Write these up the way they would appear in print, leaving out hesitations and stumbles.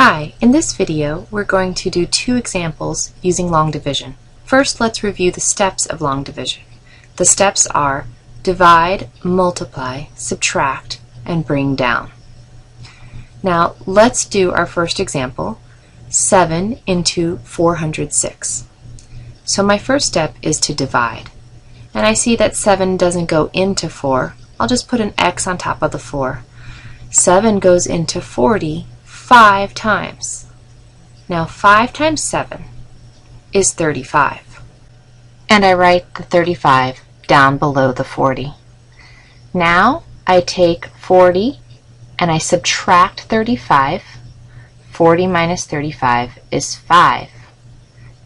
Hi, in this video we're going to do two examples using long division. First, let's review the steps of long division. The steps are divide, multiply, subtract, and bring down. Now let's do our first example, 7 into 406. So my first step is to divide. And I see that 7 doesn't go into 4. I'll just put an X on top of the 4. 7 goes into 40 5 times. Now 5 times 7 is 35. And I write the 35 down below the 40. Now I take 40 and I subtract 35. 40 minus 35 is 5.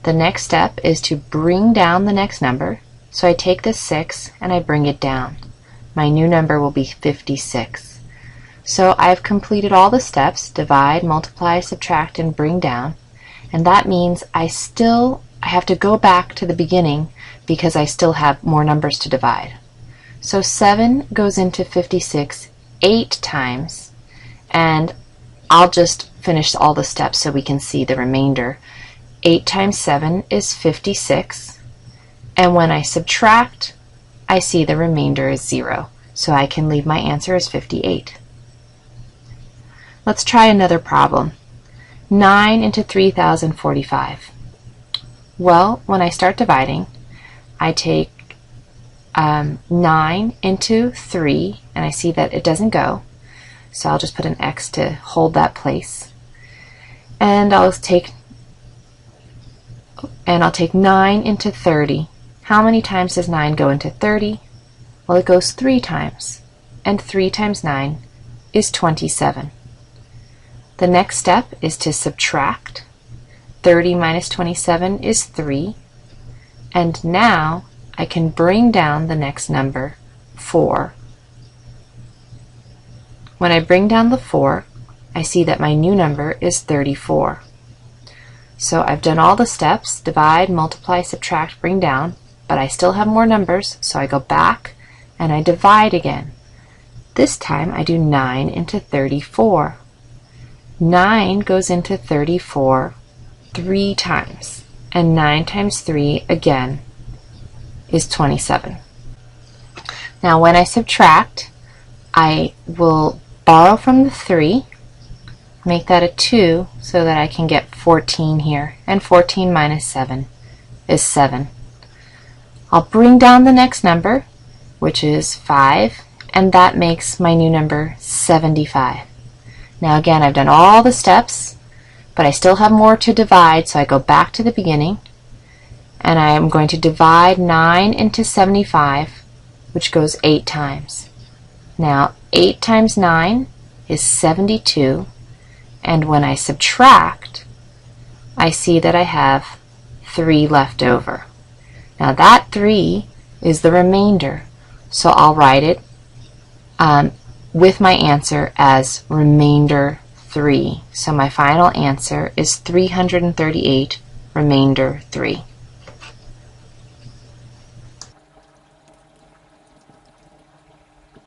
The next step is to bring down the next number. So I take this 6 and I bring it down. My new number will be 56. So I've completed all the steps, divide, multiply, subtract, and bring down. And that means I have to go back to the beginning because I still have more numbers to divide. So 7 goes into 56 8 times, and I'll just finish all the steps so we can see the remainder. 8 times 7 is 56, and when I subtract, I see the remainder is 0. So I can leave my answer as 58. Let's try another problem. 9 into 3045. Well, when I start dividing, I take 9 into 3, and I see that it doesn't go. So I'll just put an X to hold that place. And I'll take 9 into 30. How many times does 9 go into 30? Well, it goes 3 times. And 3 times 9 is 27. The next step is to subtract. 30 minus 27 is 3. And now I can bring down the next number, 4. When I bring down the 4, I see that my new number is 34. So I've done all the steps, divide, multiply, subtract, bring down, but I still have more numbers, so I go back and I divide again. This time I do 9 into 34. 9 goes into 34 3 times, and 9 times 3 again is 27. Now when I subtract, I will borrow from the 3, make that a 2 so that I can get 14 here, and 14 minus 7 is 7. I'll bring down the next number, which is 5, and that makes my new number 75. Now again, I've done all the steps, but I still have more to divide, so I go back to the beginning, and I am going to divide 9 into 75, which goes 8 times. Now 8 times 9 is 72, and when I subtract, I see that I have 3 left over. Now that 3 is the remainder, so I'll write it with my answer as remainder 3. So my final answer is 338, remainder 3.